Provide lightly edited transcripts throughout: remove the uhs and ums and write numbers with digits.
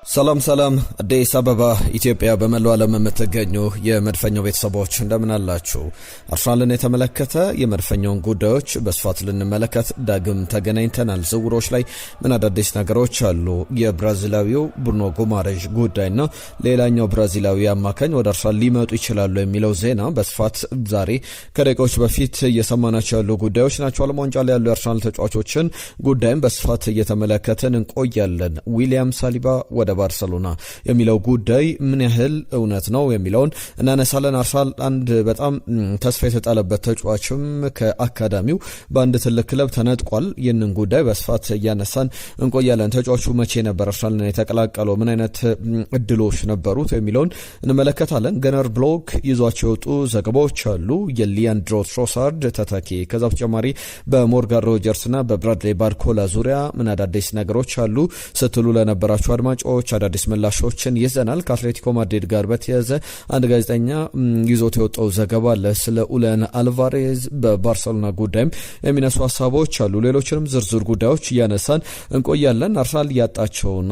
ሰላም አዲስ አበባ ኢትዮጵያ በመላው ዓለም የምትገኙ የመድፈኛው ቤተሰቦች እንደምን አላችሁ? አርሰናልን የተመለከተ የመድፈኛውን ጉዳዮች በስፋት ልንመለከት ዳግም ተገናኝተናል። ዝውውሮች ላይ ምን አዳዲስ ነገሮች አሉ? የብራዚላዊው ብሩኖ ጉማሬዥ ጉዳይና ሌላኛው ብራዚላዊ አማካኝ ወደ አርሰናል ሊመጡ ይችላሉ የሚለው ዜና በስፋት ዛሬ ከደቂቃዎች በፊት እየሰማናቸው ያሉ ጉዳዮች ናቸው። ዓለም ዋንጫ ላይ ያሉ የአርሰናል ተጫዋቾችን ጉዳይም በስፋት እየተመለከተን እንቆያለን። ዊሊያም ሳሊባ ወደ ባርሰሎና የሚለው ጉዳይ ምን ያህል እውነት ነው የሚለውን እናነሳለን። አርሰናል አንድ በጣም ተስፋ የተጣለበት ተጫዋችም ከአካዳሚው በአንድ ትልቅ ክለብ ተነጥቋል። ይህንን ጉዳይ በስፋት እያነሳን እንቆያለን። ተጫዋቹ መቼ ነበር አርሰናልን የተቀላቀለው? ምን አይነት እድሎች ነበሩት የሚለውን እንመለከታለን። ገነር ብሎግ ይዟቸው የወጡ ዘገባዎች አሉ። የሊያንድሮ ትሮሳርድ ተተኪ፣ ከዛ በተጨማሪ በሞርጋን ሮጀርስና በብራድሌ ባርኮላ ዙሪያ ምን አዳዲስ ነገሮች አሉ ስትሉ ለነበራችሁ አድማጮች አዳዲስ ምላሾችን ይዘናል። ከአትሌቲኮ ማድሪድ ጋር በተያያዘ አንድ ጋዜጠኛ ይዞት የወጣው ዘገባ አለ። ስለ ኡሊያን አልቫሬዝ በባርሰሎና ጉዳይም የሚነሱ ሀሳቦች አሉ። ሌሎችንም ዝርዝር ጉዳዮች እያነሳን እንቆያለን። አርሰናል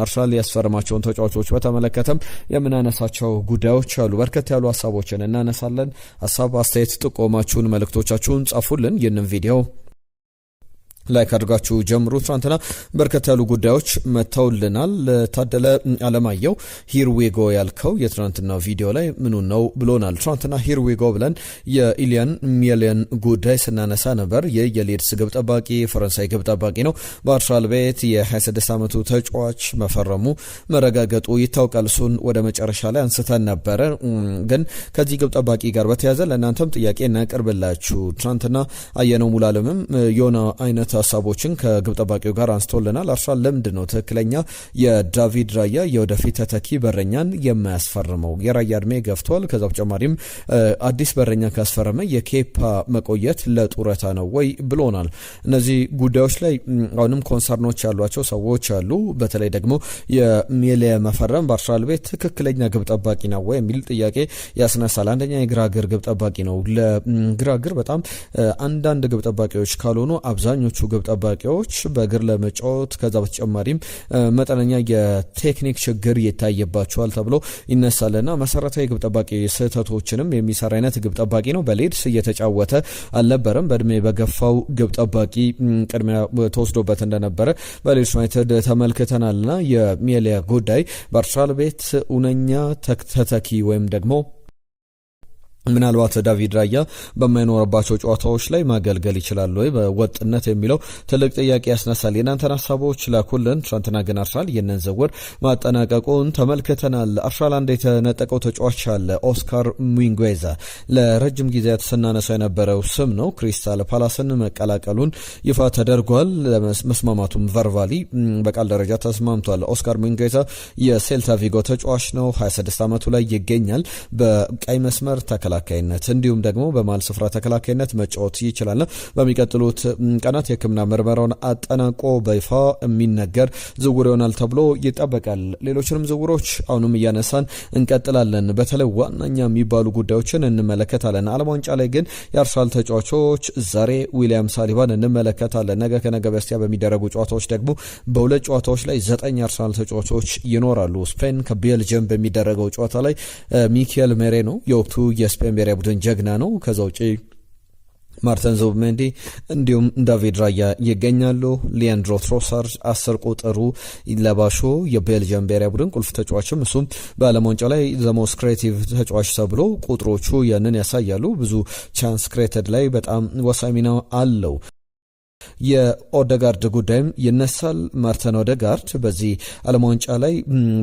አርሰናል ያስፈረማቸውን ተጫዋቾች በተመለከተም የምናነሳቸው ጉዳዮች አሉ። በርከት ያሉ ሀሳቦችን እናነሳለን። ሀሳብ፣ አስተያየት፣ ጥቆማችሁን፣ መልእክቶቻችሁን ጻፉልን። ይህንን ቪዲዮ ላይክ አድርጋችሁ ጀምሩ። ትናንትና በርከት ያሉ ጉዳዮች መተውልናል። ታደለ አለማየሁ ሂር ዊ ጎ ያልከው የትናንትና ቪዲዮ ላይ ምኑ ነው ብሎናል። ትናንትና ሂር ዊ ጎ ብለን የኢሊያን ሜሊያን ጉዳይ ስናነሳ ነበር። የሊድስ ግብ ጠባቂ ፈረንሳይ ግብ ጠባቂ ነው። በአርሰናል ቤት የ26 ዓመቱ ተጫዋች መፈረሙ መረጋገጡ ይታወቃል። እሱን ወደ መጨረሻ ላይ አንስተን ነበረ። ግን ከዚህ ግብ ጠባቂ ጋር በተያያዘ ለእናንተም ጥያቄ እናቀርብላችሁ። ትናንትና አየነው ሙሉዓለምም የሆነ አይነት ሀሳቦችን ከግብ ጠባቂው ጋር አንስቶልናል። አርሰናል ለምንድን ነው ትክክለኛ የዳቪድ ራያ የወደፊት ተተኪ በረኛን የማያስፈርመው? የራያ እድሜ ገፍቷል። ከዛ በተጨማሪም አዲስ በረኛ ካስፈረመ የኬፓ መቆየት ለጡረታ ነው ወይ ብሎናል። እነዚህ ጉዳዮች ላይ አሁንም ኮንሰርኖች ያሏቸው ሰዎች አሉ። በተለይ ደግሞ የሜሊያ መፈረም በአርሰናል ቤት ትክክለኛ ግብ ጠባቂ ነው ወይ የሚል ጥያቄ ያስነሳል። አንደኛ የግራግር ግብ ጠባቂ ነው። ለግራግር በጣም አንዳንድ ግብ ጠባቂዎች ካልሆኑ አብዛኞቹ ግብ ጠባቂዎች በእግር ለመጫወት ከዛ በተጨማሪም መጠነኛ የቴክኒክ ችግር ይታየባቸዋል ተብሎ ይነሳልና መሰረታዊ ግብ ጠባቂ ስህተቶችንም የሚሰራ አይነት ግብ ጠባቂ ነው። በሊድስ እየተጫወተ አልነበረም። በእድሜ በገፋው ግብ ጠባቂ ቅድሚያ ተወስዶበት እንደነበረ በሊድስ ዩናይትድ ተመልክተናልና የሜሊያ ጉዳይ በአርሰናል ቤት እውነኛ ተተኪ ወይም ደግሞ ምናልባት ዳቪድ ራያ በማይኖርባቸው ጨዋታዎች ላይ ማገልገል ይችላል ወይ በወጥነት የሚለው ትልቅ ጥያቄ ያስነሳል። የናንተን ሀሳቦች ላኩልን። ትናንትና ግን አርሰናል የነን ዝውውር ማጠናቀቁን ተመልክተናል። አርሰናል አንድ የተነጠቀው ተጫዋች አለ፣ ኦስካር ሚንጉዌዛ። ለረጅም ጊዜያት ስናነሳው የነበረው ስም ነው። ክሪስታል ፓላስን መቀላቀሉን ይፋ ተደርጓል። መስማማቱም ቨርባሊ በቃል ደረጃ ተስማምቷል። ኦስካር ሚንጉዌዛ የሴልታ ቪጎ ተጫዋች ነው። 26 ዓመቱ ላይ ይገኛል። በቀይ መስመር ተከላካይነት እንዲሁም ደግሞ በማል ስፍራ ተከላካይነት መጫወት ይችላል። በሚቀጥሉት ቀናት የሕክምና ምርመራውን አጠናቆ በይፋ የሚነገር ዝውውር ይሆናል ተብሎ ይጠበቃል። ሌሎችንም ዝውውሮች አሁንም እያነሳን እንቀጥላለን። በተለይ ዋናኛ የሚባሉ ጉዳዮችን እንመለከታለን። ዓለም ዋንጫ ላይ ግን የአርሰናል ተጫዋቾች ዛሬ ዊሊያም ሳሊባን እንመለከታለን። ነገ ከነገ በስቲያ በሚደረጉ ጨዋታዎች ደግሞ በሁለት ጨዋታዎች ላይ 9 የአርሰናል ተጫዋቾች ይኖራሉ። ስፔን ከቤልጅየም በሚደረገው ጨዋታ ላይ ሚኬል ሜሬኖ የወቅቱ የስፔን ብሔራዊ ቡድን ጀግና ነው። ከዛ ውጪ ማርተን ዙቢሜንዲ እንዲሁም ዳቪድ ራያ ይገኛሉ። ሊያንድሮ ትሮሳርድ 10 ቁጥሩ ለባሹ የቤልጅየም ብሔራዊ ቡድን ቁልፍ ተጫዋችም እሱም በዓለም ዋንጫ ላይ ዘሞስ ክሬቲቭ ተጫዋች ተብሎ ቁጥሮቹ ያንን ያሳያሉ። ብዙ ቻንስ ክሬተድ ላይ በጣም ወሳኝ ሚና አለው። የኦደጋርድ ጉዳይም ይነሳል። ማርተን ኦደጋርድ በዚህ ዓለም ዋንጫ ላይ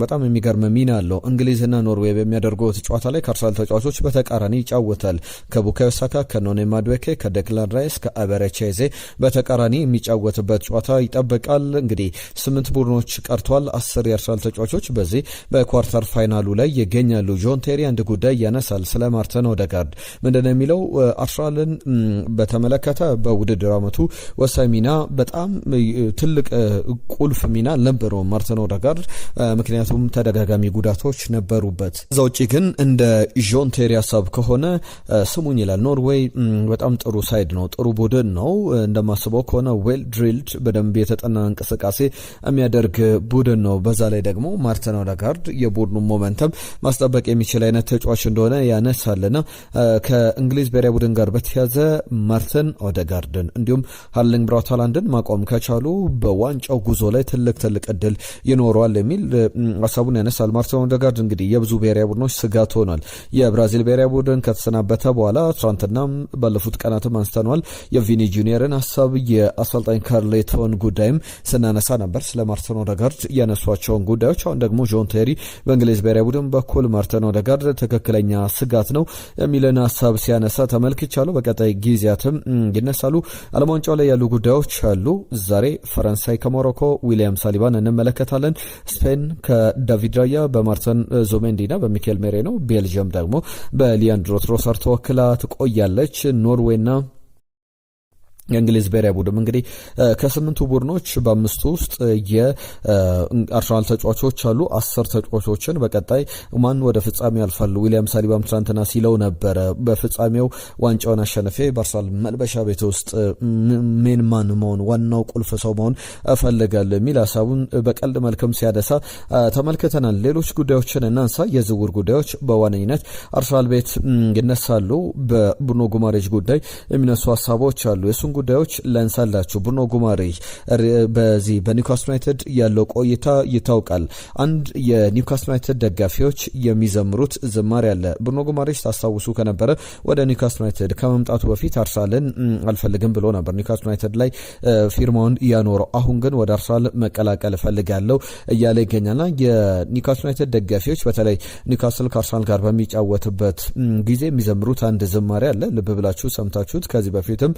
በጣም የሚገርም ሚና አለው። እንግሊዝና ኖርዌይ በሚያደርጉት ጨዋታ ላይ ከአርሰናል ተጫዋቾች በተቃራኒ ይጫወታል። ከቡካዮ ሳካ፣ ከኖኔ ማድዌኬ፣ ከዴክላን ራይስ፣ ከአበረቼዜ በተቃራኒ የሚጫወትበት ጨዋታ ይጠበቃል። እንግዲህ 8 ቡድኖች ቀርቷል። 10 የአርሰናል ተጫዋቾች በዚህ በኳርተር ፋይናሉ ላይ ይገኛሉ። ጆን ቴሪ አንድ ጉዳይ ያነሳል ስለ ማርተን ኦደጋርድ። ምንድነው የሚለው? አርሰናልን በተመለከተ በውድድር ዓመቱ ወሳኝ ሚና በጣም ትልቅ ቁልፍ ሚና ነበረው ማርቲን ኦዴጋርድ፣ ምክንያቱም ተደጋጋሚ ጉዳቶች ነበሩበት። እዛ ውጪ ግን እንደ ጆን ቴሪ ሀሳብ ከሆነ ስሙኝ ይላል ኖርዌይ በጣም ጥሩ ሳይድ ነው፣ ጥሩ ቡድን ነው። እንደማስበው ከሆነ ዌል ድሪልድ በደንብ የተጠና እንቅስቃሴ የሚያደርግ ቡድን ነው። በዛ ላይ ደግሞ ማርቲን ኦዴጋርድ የቡድኑ ሞመንተም ማስጠበቅ የሚችል አይነት ተጫዋች እንደሆነ ያነሳልና ከእንግሊዝ ብሔራዊ ቡድን ጋር በተያዘ ማርቲን ኦዴጋርድን እንዲሁም ሃርሊንግ ብራውት ሃላንድን ማቆም ከቻሉ በዋንጫው ጉዞ ላይ ትልቅ እድል ይኖረዋል የሚል ሀሳቡን ያነሳል። ማርቲን ኦዴጋርድ እንግዲህ የብዙ ብሔራዊ ቡድኖች ስጋት ሆኗል። የብራዚል ብሔራዊ ቡድን ከተሰናበተ በኋላ ትናንትናም ባለፉት ቀናትም አንስተነዋል የቪኒ ጁኒየርን ሀሳብ፣ የአሰልጣኝ ካርሌቶን ጉዳይም ስናነሳ ነበር። ስለ ማርቲን ኦዴጋርድ ያነሷቸውን ጉዳዮች አሁን ደግሞ ጆን ቴሪ በእንግሊዝ ብሔራዊ ቡድን በኩል ማርቲን ኦዴጋርድ ትክክለኛ ስጋት ነው የሚልን ሀሳብ ሲያነሳ ተመልክቻለሁ። በቀጣይ ጊዜያትም ይነሳሉ። ዓለም ዋንጫው ላይ ያሉ ጉዳዮች አሉ። ዛሬ ፈረንሳይ ከሞሮኮ ዊሊያም ሳሊባን እንመለከታለን። ስፔን ከዳቪድ ራያ በማርቲን ዙቢሜንዲና በሚኬል ሜሬኖ፣ ቤልጅየም ደግሞ በሊያንድሮ ትሮሳር ተወክላ ትቆያለች። ኖርዌይና የእንግሊዝ ብሔራዊ ቡድን እንግዲህ ከስምንቱ ቡድኖች በአምስቱ ውስጥ የአርሰናል ተጫዋቾች አሉ። 10 ተጫዋቾችን በቀጣይ ማን ወደ ፍጻሜው ያልፋሉ። ዊሊያም ሳሊባም ትናንትና ሲለው ነበረ በፍጻሜው ዋንጫውን አሸንፌ በአርሰናል መልበሻ ቤት ውስጥ ሜን ማን መሆን ዋናው ቁልፍ ሰው መሆን እፈልጋለሁ የሚል ሀሳቡን በቀልድ መልክም ሲያደሳ ተመልክተናል። ሌሎች ጉዳዮችን እናንሳ። የዝውውር ጉዳዮች በዋነኝነት አርሰናል ቤት ይነሳሉ። በብሩኖ ጉማሬዥ ጉዳይ የሚነሱ ሀሳቦች አሉ። የሱን ጉዳዮች ለንሳላችሁ። ብሩኖ ጉማሬዥ በዚህ በኒውካስል ዩናይትድ ያለው ቆይታ ይታወቃል። አንድ የኒውካስል ዩናይትድ ደጋፊዎች የሚዘምሩት ዝማሬ አለ። ብሩኖ ጉማሬዥ ታስታውሱ ከነበረ ወደ ኒውካስል ዩናይትድ ከመምጣቱ በፊት አርሰናልን አልፈልግም ብሎ ነበር ኒውካስል ዩናይትድ ላይ ፊርማውን ያኖረው። አሁን ግን ወደ አርሰናል መቀላቀል እፈልጋለሁ እያለ ይገኛልና የኒውካስል ዩናይትድ ደጋፊዎች በተለይ ኒውካስል ከአርሰናል ጋር በሚጫወትበት ጊዜ የሚዘምሩት አንድ ዝማሬ አለ። ልብ ብላችሁ ሰምታችሁት ከዚህ በፊትም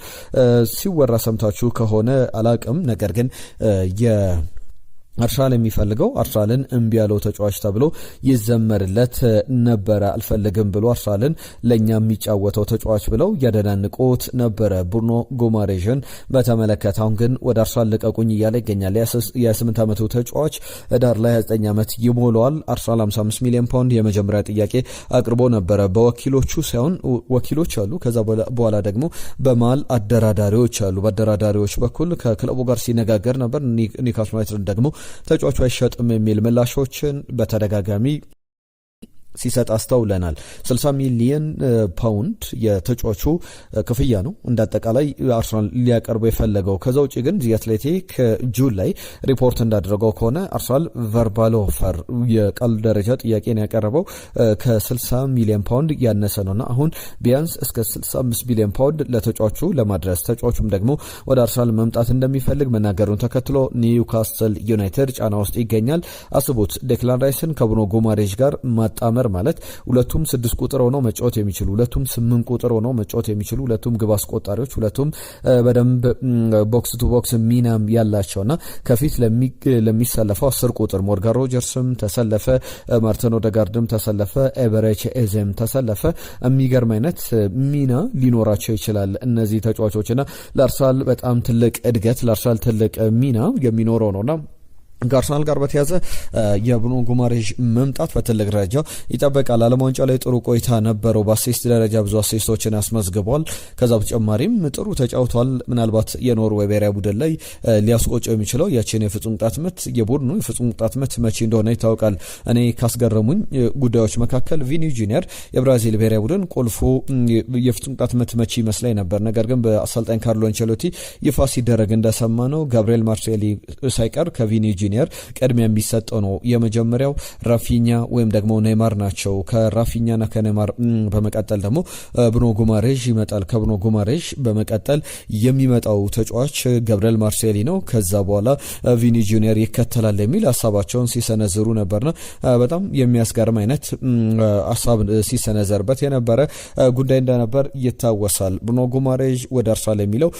ሲወራ ሰምታችሁ ከሆነ አላቅም። ነገር ግን አርሰናል የሚፈልገው አርሰናልን እምቢ ያለው ተጫዋች ተብሎ ይዘመርለት ነበረ። አልፈልግም ብሎ አርሰናልን ለኛ የሚጫወተው ተጫዋች ብለው ያደናንቁት ነበረ ብሩኖ ጉማሬዥን በተመለከተ። አሁን ግን ወደ አርሰናል ልቀቁኝ እያለ ይገኛል። የ8 ዓመቱ ተጫዋች ዳር ላይ 29 ዓመት ይሞላዋል። አርሰናል 55 ሚሊዮን ፓውንድ የመጀመሪያ ጥያቄ አቅርቦ ነበረ በወኪሎቹ ሳይሆን ወኪሎች አሉ። ከዛ በኋላ ደግሞ በመሃል አደራዳሪዎች አሉ። በአደራዳሪዎች በኩል ከክለቡ ጋር ሲነጋገር ነበር። ኒውካስል ዩናይትድ ደግሞ ተጫዋቹ አይሸጥም የሚል ምላሾችን በተደጋጋሚ ሲሰጥ አስተውለናል። 60 ሚሊዮን ፓውንድ የተጫዋቹ ክፍያ ነው እንዳጠቃላይ አርሰናል ሊያቀርበው የፈለገው። ከዛ ውጭ ግን ዚ አትሌቲክ ጁን ላይ ሪፖርት እንዳደረገው ከሆነ አርሰናል ቨርባል ኦፈር የቃል ደረጃ ጥያቄን ያቀረበው ከ60 ሚሊዮን ፓውንድ ያነሰ ነውና አሁን ቢያንስ እስከ 65 ሚሊዮን ፓውንድ ለተጫዋቹ ለማድረስ ተጫዋቹም ደግሞ ወደ አርሰናል መምጣት እንደሚፈልግ መናገሩን ተከትሎ ኒውካስል ዩናይትድ ጫና ውስጥ ይገኛል። አስቡት ዴክላን ራይስን ከብሩኖ ጉማሬዥ ጋር ማጣመር ማለት ሁለቱም 6 ቁጥር ሆነው መጫወት የሚችሉ፣ ሁለቱም 8 ቁጥር ሆነው መጫወት የሚችሉ፣ ሁለቱም ግብ አስቆጣሪዎች፣ ሁለቱም በደንብ ቦክስ ቱ ቦክስ ሚናም ያላቸውና ከፊት ለሚሰለፈው 10 ቁጥር ሞርጋን ሮጀርስም ተሰለፈ፣ ማርቲን ኦዴጋርድም ተሰለፈ፣ ኤበሬቺ ኤዜም ተሰለፈ። የሚገርም አይነት ሚና ሊኖራቸው ይችላል እነዚህ ተጫዋቾችና ለአርሰናል በጣም ትልቅ እድገት ለአርሰናል ትልቅ ሚና የሚኖረው ነውና ከአርሰናል ጋር በተያዘ የብሩኖ ጉማሬዥ መምጣት በትልቅ ደረጃ ይጠበቃል። ዓለም ዋንጫ ላይ ጥሩ ቆይታ ነበረው። በአሲስት ደረጃ ብዙ አሲስቶችን ያስመዝግቧል። ከዛ በተጨማሪም ጥሩ ተጫውቷል። ምናልባት የኖርዌይ ብሔራዊ ቡድን ላይ ሊያስቆጨው የሚችለው ያችን የፍጹም ቅጣት ምት የቡድኑ የፍጹም ቅጣት ምት መቼ እንደሆነ ይታወቃል። እኔ ካስገረሙኝ ጉዳዮች መካከል ቪኒ ጁኒየር የብራዚል ብሔራዊ ቡድን ቁልፉ የፍጹም ቅጣት ምት መቼ ይመስለኝ ነበር። ነገር ግን በአሰልጣኝ ካርሎ አንቸሎቲ ይፋ ሲደረግ እንደሰማ ነው ጋብሪኤል ማርሴሊ ሳይቀር ከቪኒ ጁኒየር ቅድሚያ የሚሰጠው ነው። የመጀመሪያው ራፊኛ ወይም ደግሞ ኔይማር ናቸው። ከራፊኛና ከኔይማር በመቀጠል ደግሞ ብሩኖ ጉማሬዥ ይመጣል። ከብሩኖ ጉማሬዥ በመቀጠል የሚመጣው ተጫዋች ጋብሪኤል ማርሴሊ ነው። ከዛ በኋላ ቪኒ ጁኒየር ይከተላል የሚል ሀሳባቸውን ሲሰነዝሩ ነበርና በጣም የሚያስገርም አይነት ሀሳብ ሲሰነዘርበት የነበረ ጉዳይ እንደነበር ይታወሳል። ብሩኖ ጉማሬዥ ወደ አርሰናል የሚለው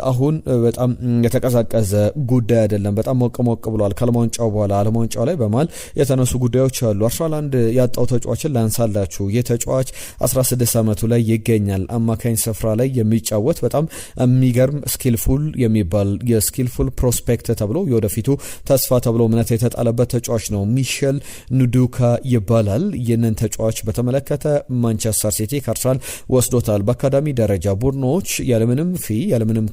አሁን በጣም የተቀዛቀዘ ጉዳይ አይደለም። በጣም ሞቅ ብሏል። ከዓለም ዋንጫው በኋላ ዓለም ዋንጫው ላይ በማል የተነሱ ጉዳዮች አሉ። አርሰናል አንድ ያጣው ተጫዋችን ላንሳላችሁ። የተጫዋች 16 ዓመቱ ላይ ይገኛል። አማካኝ ስፍራ ላይ የሚጫወት በጣም የሚገርም ስኪልፉል የሚባል የስኪልፉል ፕሮስፔክት ተብሎ የወደፊቱ ተስፋ ተብሎ እምነት የተጣለበት ተጫዋች ነው። ሚሼል ኑዱካ ይባላል። ይህንን ተጫዋች በተመለከተ ማንቸስተር ሲቲ ከአርሰናል ወስዶታል። በአካዳሚ ደረጃ ቡድኖች ያለምንም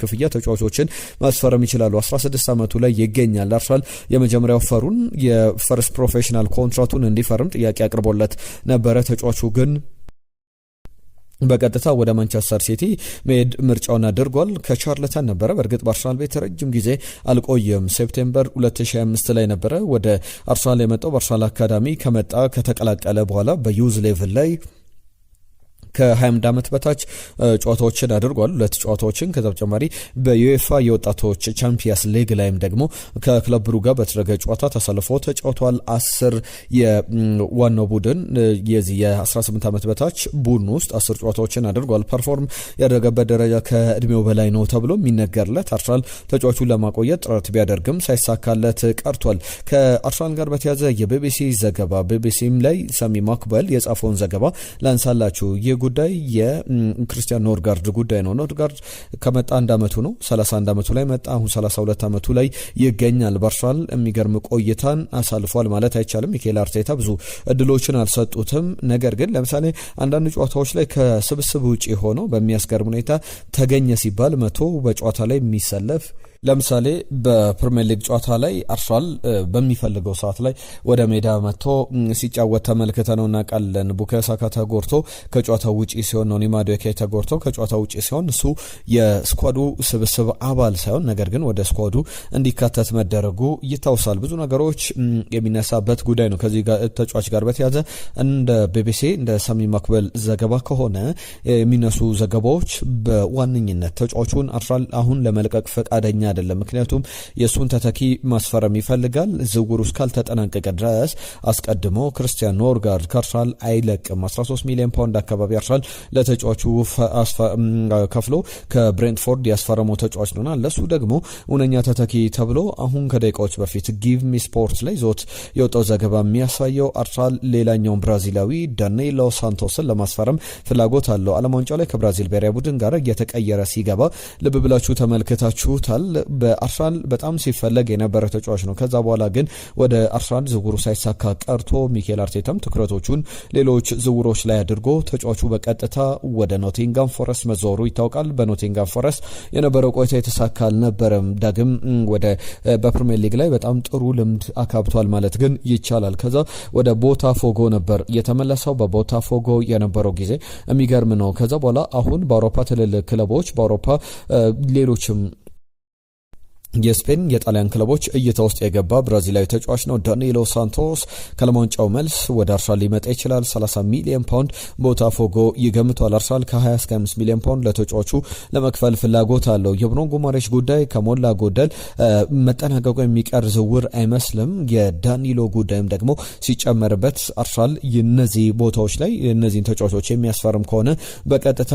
ክፍያ ተጫዋቾችን ማስፈረም ይችላሉ። 16 ዓመቱ ላይ ይገኛል። አርሰናል የመጀመሪያው ፈሩን የፈርስት ፕሮፌሽናል ኮንትራቱን እንዲፈርም ጥያቄ አቅርቦለት ነበረ። ተጫዋቹ ግን በቀጥታ ወደ ማንቸስተር ሲቲ መሄድ ምርጫውን አድርጓል። ከቻርልተን ነበረ። በእርግጥ በአርሰናል ቤት ረጅም ጊዜ አልቆየም። ሴፕቴምበር 2025 ላይ ነበረ ወደ አርሰናል የመጣው። በአርሰናል አካዳሚ ከመጣ ከተቀላቀለ በኋላ በዩዝ ሌቭል ላይ ከ21 ዓመት በታች ጨዋታዎችን አድርጓል። 2 ጨዋታዎችን። ከዛ በተጨማሪ በዩኤፋ የወጣቶች ቻምፒየንስ ሊግ ላይም ደግሞ ከክለብ ብሩጋ በተደረገ ጨዋታ ተሰልፎ ተጫውቷል። 10 የዋናው ቡድን የዚህ የ18 ዓመት በታች ቡድን ውስጥ 10 ጨዋታዎችን አድርጓል። ፐርፎርም ያደረገበት ደረጃ ከእድሜው በላይ ነው ተብሎ የሚነገርለት አርሰናል ተጫዋቹን ለማቆየት ጥረት ቢያደርግም ሳይሳካለት ቀርቷል። ከአርሰናል ጋር በተያዘ የቢቢሲ ዘገባ ቢቢሲም ላይ ሳሚ ማክበል የጻፈውን ዘገባ ላንሳላችሁ። ጉዳይ የክርስቲያን ኖርጋርድ ጉዳይ ነው። ኖርጋርድ ከመጣ 1 ዓመቱ ነው። 31 ዓመቱ ላይ መጣ። አሁን 32 ዓመቱ ላይ ይገኛል። በአርሰናል የሚገርም ቆይታን አሳልፏል ማለት አይቻልም። ሚኬል አርቴታ ብዙ እድሎችን አልሰጡትም። ነገር ግን ለምሳሌ አንዳንድ ጨዋታዎች ላይ ከስብስብ ውጪ ሆነው በሚያስገርም ሁኔታ ተገኘ ሲባል መቶ በጨዋታ ላይ የሚሰለፍ ለምሳሌ በፕሪሚየር ሊግ ጨዋታ ላይ አርሰናል በሚፈልገው ሰዓት ላይ ወደ ሜዳ መጥቶ ሲጫወት ተመልክተነው እናውቃለን። ቡካዮ ሳካ ተጎድቶ ከጨዋታው ውጪ ሲሆን ነው ኒማዱዌኬ ተጎድቶ ከጨዋታው ውጪ ሲሆን እሱ የስኳዱ ስብስብ አባል ሳይሆን ነገር ግን ወደ ስኳዱ እንዲካተት መደረጉ ይታወሳል። ብዙ ነገሮች የሚነሳበት ጉዳይ ነው። ከዚህ ተጫዋች ጋር በተያያዘ እንደ ቢቢሲ እንደ ሳሚ ማክበል ዘገባ ከሆነ የሚነሱ ዘገባዎች በዋነኝነት ተጫዋቹን አርሰናል አሁን ለመልቀቅ ፈቃደኛ አይደለም። ምክንያቱም የሱን ተተኪ ማስፈረም ይፈልጋል። ዝውውሩ እስካልተጠናቀቀ ድረስ አስቀድሞ ክርስቲያን ኖርጋርድ ከአርሰናል አይለቅም። 13 ሚሊዮን ፓውንድ አካባቢ አርሰናል ለተጫዋቹ ከፍሎ ከብሬንትፎርድ ያስፈረመው ተጫዋች ነውና ለሱ ደግሞ እውነኛ ተተኪ ተብሎ አሁን ከደቂቃዎች በፊት ጊቭ ሚ ስፖርት ላይ ዞት የወጣው ዘገባ የሚያሳየው አርሰናል ሌላኛውን ብራዚላዊ ዳኒሎ ሳንቶስን ለማስፈረም ፍላጎት አለው። ዓለም ዋንጫው ላይ ከብራዚል ብሔራዊ ቡድን ጋር እየተቀየረ ሲገባ ልብ ብላችሁ ተመልክታችሁታል። በአርሰናል በጣም ሲፈለግ የነበረ ተጫዋች ነው። ከዛ በኋላ ግን ወደ አርሰናል ዝውውሩ ሳይሳካ ቀርቶ ሚኬል አርቴታም ትኩረቶቹን ሌሎች ዝውውሮች ላይ አድርጎ ተጫዋቹ በቀጥታ ወደ ኖቲንጋም ፎረስት መዘወሩ ይታወቃል። በኖቲንጋም ፎረስት የነበረው ቆይታ የተሳካ አልነበረም። ዳግም ወደ በፕሪሚየር ሊግ ላይ በጣም ጥሩ ልምድ አካብቷል ማለት ግን ይቻላል። ከዛ ወደ ቦታፎጎ ነበር የተመለሰው። በቦታፎጎ የነበረው ጊዜ የሚገርም ነው። ከዛ በኋላ አሁን በአውሮፓ ትልልቅ ክለቦች በአውሮፓ ሌሎችም የስፔን የጣሊያን ክለቦች እይታ ውስጥ የገባ ብራዚላዊ ተጫዋች ነው። ዳኒሎ ሳንቶስ ከዓለም ዋንጫው መልስ ወደ አርሰናል ሊመጣ ይችላል። 30 ሚሊዮን ፓውንድ ቦታፎጎ ይገምቷል። አርሰናል ከ20 እስከ 5 ሚሊዮን ፓውንድ ለተጫዋቹ ለመክፈል ፍላጎት አለው። የብሩኖ ጉማሬሽ ጉዳይ ከሞላ ጎደል መጠናቀቁ የሚቀር ዝውውር አይመስልም። የዳኒሎ ጉዳይም ደግሞ ሲጨመርበት አርሰናል እነዚህ ቦታዎች ላይ እነዚህን ተጫዋቾች የሚያስፈርም ከሆነ በቀጥታ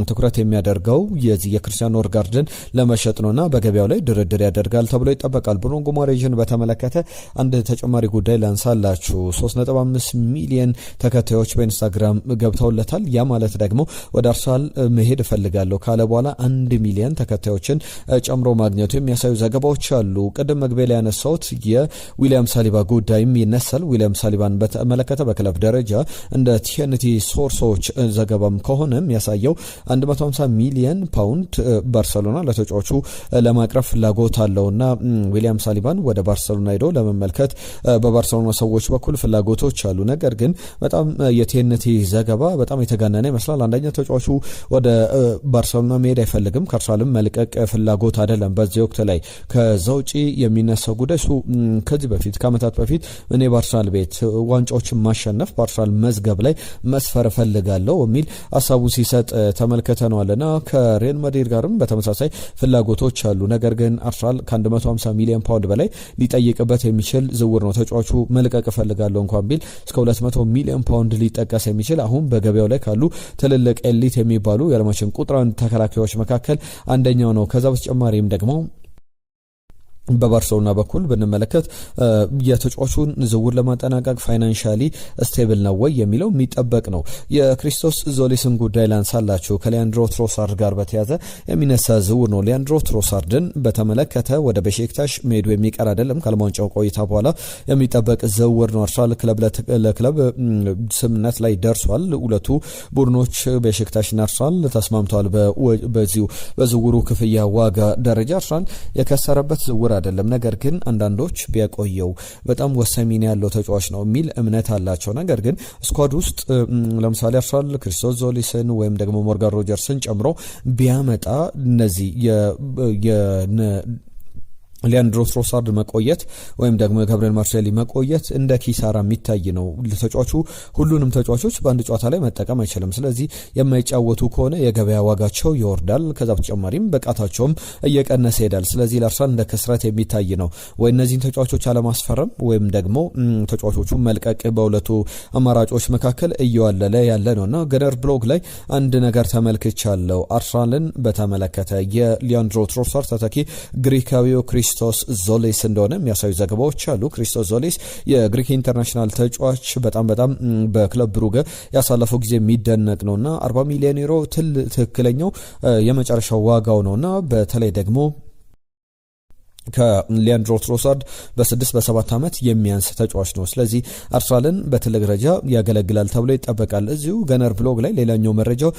ትኩረት የሚያደርገው የክርስቲያን ኖርጋርድን ለመሸጥ ነውና በገበያው ላይ ድርድር ያደርጋል ተብሎ ይጠበቃል። ብሩኖ ጉማሬሽን በተመለከተ አንድ ተጨማሪ ጉዳይ ላንሳላችሁ። 3.5 ሚሊዮን ተከታዮች በኢንስታግራም ገብተውለታል። ያ ማለት ደግሞ ወደ አርሰናል መሄድ እፈልጋለሁ ካለ በኋላ 1 ሚሊዮን ተከታዮችን ጨምሮ ማግኘቱ የሚያሳዩ ዘገባዎች አሉ። ቅድም መግቢያ ላይ ያነሳሁት የዊሊያም ሳሊባ ጉዳይም ይነሳል። ዊሊያም ሳሊባን በተመለከተ በክለብ ደረጃ እንደ ቲኤንቲ ሶርሶች ዘገባም ከሆነ የሚያሳየው 150 ሚሊዮን ፓውንድ ባርሰሎና ለተጫዋቹ ለማቅረብ ፍላጎት አለውና ዊሊያም ሳሊባን ወደ ባርሰሎና ሄዶ ለመመልከት በባርሰሎና ሰዎች በኩል ፍላጎቶች አሉ። ነገር ግን በጣም የቲኤንቲ ዘገባ በጣም የተጋነነ ይመስላል። አንደኛ ተጫዋቹ ወደ ባርሰሎና መሄድ አይፈልግም፣ ከአርሰናልም መልቀቅ ፍላጎት አይደለም በዚህ ወቅት ላይ። ከዛ ውጪ የሚነሳው ጉዳይ እሱ ከዚህ በፊት ከዓመታት በፊት እኔ ባርሰሎና ቤት ዋንጫዎችን ማሸነፍ በአርሰናል መዝገብ ላይ መስፈር እፈልጋለሁ የሚል ሀሳቡ ሲሰጥ ተመልክተነዋልና ከሪያል ማድሪድ ጋርም በተመሳሳይ ፍላጎቶች አሉ። ነገር ግን አርሰናል ከ150 ሚሊዮን ፓውንድ በላይ ሊጠይቅበት የሚችል ዝውውር ነው። ተጫዋቹ መልቀቅ እፈልጋለሁ እንኳን ቢል እስከ 200 ሚሊዮን ፓውንድ ሊጠቀስ የሚችል አሁን በገበያው ላይ ካሉ ትልልቅ ኤሊት የሚባሉ የዓለማችን ቁጥር 1 ተከላካዮች መካከል አንደኛው ነው። ከዛ በተጨማሪም ደግሞ በባርሴሎና በኩል ብንመለከት የተጫዋቹን ዝውውር ለማጠናቀቅ ፋይናንሻሊ ስቴብል ነው ወይ የሚለው የሚጠበቅ ነው። የክሪስቶስ ዞሊስን ጉዳይ ላንሳላችሁ። ከሊያንድሮ ትሮሳርድ ጋር በተያዘ የሚነሳ ዝውውር ነው። ሊያንድሮ ትሮሳርድን በተመለከተ ወደ ቤሺክታሽ መሄዱ የሚቀር አይደለም። ከዓለም ዋንጫው ቆይታ በኋላ የሚጠበቅ ዝውውር ነው። አርሰናል ክለብ ለክለብ ስምምነት ላይ ደርሷል። ሁለቱ ቡድኖች ቤሺክታሽና አርሰናል ተስማምተዋል። በዚሁ በዝውውሩ ክፍያ ዋጋ ደረጃ አርሰናል የከሰረበት ዝውውር አይደለም። ነገር ግን አንዳንዶች ቢያቆየው በጣም ወሳኝ ሚና ያለው ተጫዋች ነው የሚል እምነት አላቸው። ነገር ግን ስኳድ ውስጥ ለምሳሌ አርሰናል ክሪስቶስ ዞሊስን ወይም ደግሞ ሞርጋን ሮጀርስን ጨምሮ ቢያመጣ እነዚህ ሊያንድሮ ትሮሳርድ መቆየት ወይም ደግሞ የጋብሪኤል ማርሴሊ መቆየት እንደ ኪሳራ የሚታይ ነው። ተጫዋቹ ሁሉንም ተጫዋቾች በአንድ ጨዋታ ላይ መጠቀም አይችልም። ስለዚህ የማይጫወቱ ከሆነ የገበያ ዋጋቸው ይወርዳል። ከዛ በተጨማሪም ብቃታቸውም እየቀነሰ ይሄዳል። ስለዚህ ለአርሰናል እንደ ክስረት የሚታይ ነው። ወይ እነዚህን ተጫዋቾች አለማስፈረም ወይም ደግሞ ተጫዋቾቹ መልቀቅ በሁለቱ አማራጮች መካከል እየዋለለ ያለ ነውና ገነር ብሎግ ላይ አንድ ነገር ተመልክቻለሁ። አርሰናልን በተመለከተ የሊያንድሮ ትሮሳርድ ተተኪ ግሪካዊው ክሪስቶስ ዞሊስ እንደሆነ የሚያሳዩ ዘገባዎች አሉ። ክሪስቶስ ዞሊስ የግሪክ ኢንተርናሽናል ተጫዋች በጣም በክለብ ብሩገ ያሳለፈው ጊዜ የሚደነቅ ነውና 40 ሚሊዮን ዩሮ ትክክለኛው የመጨረሻው ዋጋው ነውና በተለይ ደግሞ ከሊያንድሮ ትሮሳርድ በ6-7 ዓመት የሚያንስ ተጫዋች ነው። ስለዚህ አርሰናልን በትልቅ ደረጃ ያገለግላል ተብሎ ይጠበቃል። እዚሁ ገነር ብሎግ ላይ ሌላኛው መረጃው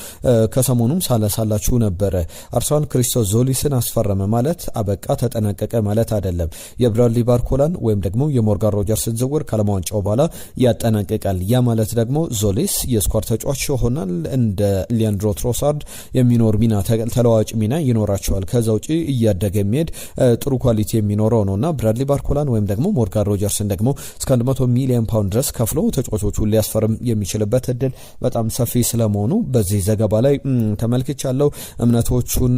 ከሰሞኑም ሳላሳላችሁ ነበረ። አርሰናል ክሪስቶስ ዞሊስን አስፈረመ ማለት አበቃ ተጠናቀቀ ማለት አይደለም። የብራድሊ ባርኮላን ወይም ደግሞ የሞርጋን ሮጀርስን ዝውውር ከዓለም ዋንጫው በኋላ ያጠናቅቃል። ያ ማለት ደግሞ ዞሊስ የስኳድ ተጫዋች ይሆናል። እንደ ሊያንድሮ ትሮሳርድ የሚኖር ሚና ተለዋጭ ሚና ይኖራቸዋል። ከዛ ውጪ እያደገ የሚሄድ ጥሩ ኳሊቲ የሚኖረው ነውና ብራድሊ ባርኮላን ወይም ደግሞ ሞርጋን ሮጀርስን ደግሞ እስከ 100 ሚሊዮን ፓውንድ ድረስ ከፍሎ ተጫዋቾቹን ሊያስፈርም የሚችልበት እድል በጣም ሰፊ ስለመሆኑ በዚህ ዘገባ ላይ ተመልክቻለሁ። እምነቶቹን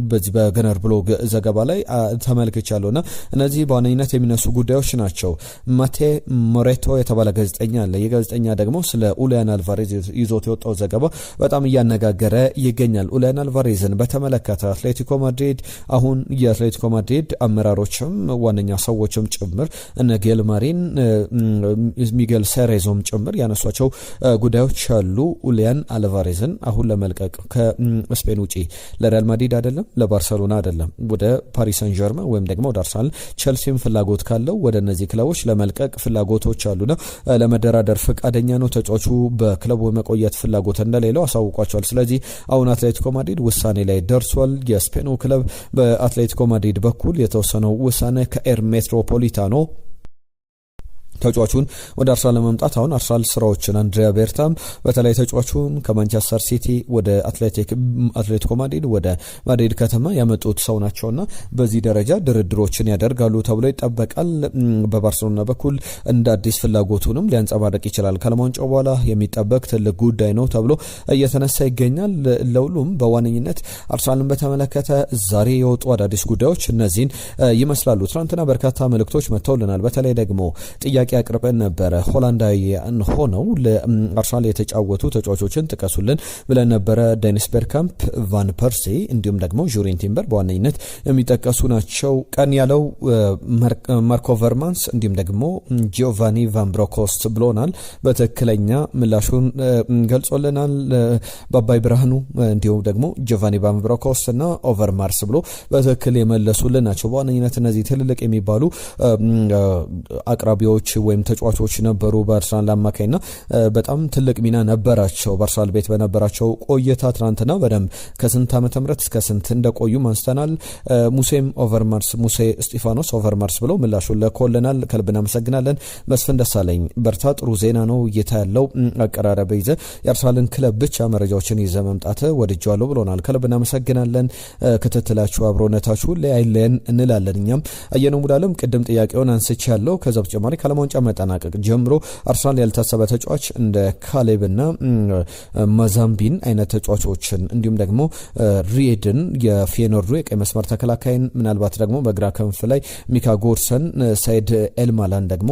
በዚህ በገነር ብሎግ ዘገባ ላይ ተመልክቻለሁና እነዚህ በዋነኝነት የሚነሱ ጉዳዮች ናቸው። ማቴ ሞሬቶ የተባለ ጋዜጠኛ አለ። የጋዜጠኛ ደግሞ ስለ ኡሊያን አልቫሬዝ ይዞት የወጣው ዘገባ በጣም እያነጋገረ ይገኛል። ኡሊያን አልቫሬዝን በተመለከተ አትሌቲኮ ማድሪድ አሁን የአትሌቲኮ ማድሪድ አመራሮችም ዋነኛ ሰዎችም ጭምር እነ ጌልማሪን ሚጌል ሴሬዞም ጭምር ያነሷቸው ጉዳዮች አሉ። ኡሊያን አልቫሬዝን አሁን ለመልቀቅ ከስፔን ውጪ ለሪያል ማድሪድ አይደለም ለባርሴሎና አይደለም ወደ ፓሪስ ሰን ዠርመን ወይም ደግሞ ወደ አርሰናል ቸልሲም ፍላጎት ካለው ወደ እነዚህ ክለቦች ለመልቀቅ ፍላጎቶች አሉና ለመደራደር ፈቃደኛ ነው። ተጫዋቹ በክለቡ መቆየት ፍላጎት እንደሌለው አሳውቋቸዋል። ስለዚህ አሁን አትሌቲኮ ማድሪድ ውሳኔ ላይ ደርሷል። የስፔኑ ክለብ በአትሌቲኮ ማድሪድ በኩል የተወሰነው ውሳኔ ከኤር ሜትሮፖሊታኖ ተጫዋቹን ወደ አርሰናል ለማምጣት አሁን አርሰናል ስራዎችን አንድሪያ ቤርታም በተለይ ተጫዋቹን ከማንቸስተር ሲቲ ወደ አትሌቲኮ ማድሪድ ወደ ማድሪድ ከተማ ያመጡት ሰው ናቸውና በዚህ ደረጃ ድርድሮችን ያደርጋሉ ተብሎ ይጠበቃል። በባርሴሎና በኩል እንደ አዲስ ፍላጎቱንም ሊያንጸባርቅ ይችላል። ከዓለም ዋንጫው በኋላ የሚጠበቅ ትልቅ ጉዳይ ነው ተብሎ እየተነሳ ይገኛል። ለሁሉም በዋነኝነት አርሰናልን በተመለከተ ዛሬ የወጡ አዳዲስ ጉዳዮች እነዚህን ይመስላሉ። ትናንትና በርካታ መልእክቶች መጥተውልናል። በተለይ ደግሞ ጥያቄ አቅርበን ነበረ። ሆላንዳዊያን ሆነው ለአርሰናል የተጫወቱ ተጫዋቾችን ጥቀሱልን ብለን ነበረ። ዴኒስ ቤርካምፕ፣ ቫን ፐርሲ እንዲሁም ደግሞ ጁሪን ቲምበር በዋነኝነት የሚጠቀሱ ናቸው። ቀን ያለው ማርኮ ቨርማንስ እንዲሁም ደግሞ ጂዮቫኒ ቫን ብሮኮስት ብሎናል። በትክክለኛ ምላሹን ገልጾልናል። ባባይ ብርሃኑ እንዲሁም ደግሞ ጂዮቫኒ ቫን ብሮኮስት እና ኦቨርማርስ ብሎ በትክክል የመለሱልን ናቸው። በዋነኝነት እነዚህ ትልልቅ የሚባሉ አቅራቢዎች ወይም ተጫዋቾች ነበሩ በአርሰናል አማካይና በጣም ትልቅ ሚና ነበራቸው በአርሰናል ቤት በነበራቸው ቆይታ። ትናንትና በደንብ ከስንት ዓመተ ምህረት እስከ ስንት እንደቆዩ ማንስተናል። ሙሴ እስጢፋኖስ ኦቨርማርስ ብለው ምላሹን ለኮልናል። ከልብ እናመሰግናለን። መስፍን ደሳለኝ በርታ፣ ጥሩ ዜና ነው እይታ ያለው አቀራረብ ይዘ የአርሰናልን ክለብ ብቻ መረጃዎችን ይዘ መምጣት ወድጃለሁ ብሎናል። ከልብ እናመሰግናለን። ክትትላችሁ አብሮነታችሁ ለያይለን እንላለን። እኛም አየነው ሙላለም ቅድም ጥያቄውን አንስቻለሁ። ከዛ በተጨማሪ ከዓለም ዋንጫ መጠናቀቅ ጀምሮ አርሰናል ያልታሰበ ተጫዋች እንደ ካሌብና ማዛምቢን አይነት ተጫዋቾችን እንዲሁም ደግሞ ሪኤድን የፊየኖርዱ የቀይ መስመር ተከላካይን ምናልባት ደግሞ በግራ ክንፍ ላይ ሚካ ጎርሰን፣ ሳይድ ኤልማላን ደግሞ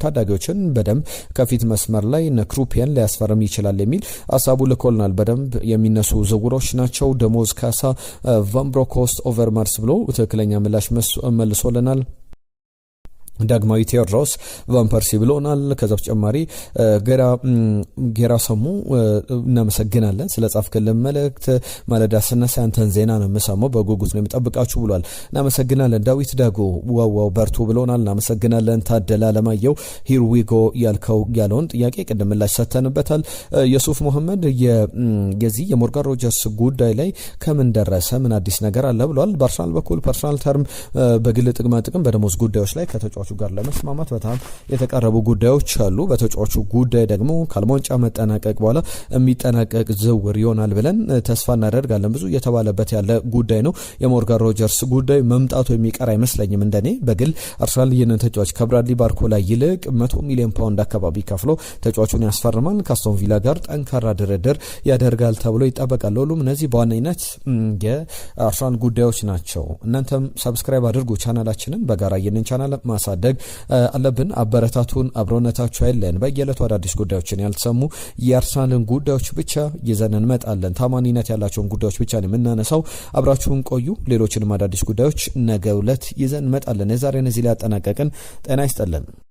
ታዳጊዎችን በደንብ ከፊት መስመር ላይ ክሩፒያን ሊያስፈርም ይችላል የሚል ሀሳቡ ልኮልናል። በደንብ የሚነሱ ዝውውሮች ናቸው። ደሞዝ ካሳ፣ ቫን ብሮኮስት፣ ኦቨርማርስ ብሎ ትክክለኛ ምላሽ መልሶልናል። ዳግማዊ ቴዎድሮስ ቫምፐርሲ ብሎናል። ከዛ በተጨማሪ ጌራ ሰሙ እናመሰግናለን ስለ ጻፍክልን መልእክት። ማለዳ ስነሳ አንተን ዜና ነው የምሰማው በጉጉት ነው የምጠብቃችሁ ብሏል። እናመሰግናለን። ዳዊት ዳጎ ዋው በርቱ ብሎናል። እናመሰግናለን። ታደላ ለማየው ሂር ዊ ጎ ያለውን ጥያቄ ቅድም ምላሽ ሰተንበታል። የሱፍ መሐመድ የዚህ የሞርጋን ሮጀርስ ጉዳይ ላይ ከምን ደረሰ ምን አዲስ ነገር አለ ብሏል። በአርሰናል በኩል ፐርሰናል ተርም በግል ጥቅም በደሞዝ ጉዳዮች ላይ ከተጫዋቹ ጋር ለመስማማት በጣም የተቀረቡ ጉዳዮች አሉ። በተጫዋቹ ጉዳይ ደግሞ ካልሞንጫ መጠናቀቅ በኋላ የሚጠናቀቅ ዝውውር ይሆናል ብለን ተስፋ እናደርጋለን። ብዙ እየተባለበት ያለ ጉዳይ ነው። የሞርጋን ሮጀርስ ጉዳይ መምጣቱ የሚቀር አይመስለኝም። እንደኔ በግል አርሰናል ይህንን ተጫዋች ከብራድሊ ባርኮላ ይልቅ 100 ሚሊዮን ፓውንድ አካባቢ ከፍሎ ተጫዋቹን ያስፈርማል። ከአስቶን ቪላ ጋር ጠንካራ ድርድር ያደርጋል ተብሎ ይጠበቃል። ሁሉም እነዚህ በዋነኝነት የአርሰናል ጉዳዮች ናቸው። እናንተም ሰብስክራይብ አድርጉ ቻናላችንን። በጋራ ይህንን ቻናል ማሳደግ አለብን። አበረታቱን። አብሮነታችሁ አይለን። በየዕለቱ አዳዲስ ጉዳዮችን ያልተሰሙ የአርሰናልን ጉዳዮች ብቻ ይዘን እንመጣለን። ታማኒነት ያላቸውን ጉዳዮች ብቻ ነው የምናነሳው። አብራችሁን ቆዩ። ሌሎችንም አዳዲስ ጉዳዮች ነገ ዕለት ይዘን እንመጣለን። የዛሬን እዚህ ላይ ያጠናቀቅን። ጤና ይስጥልን።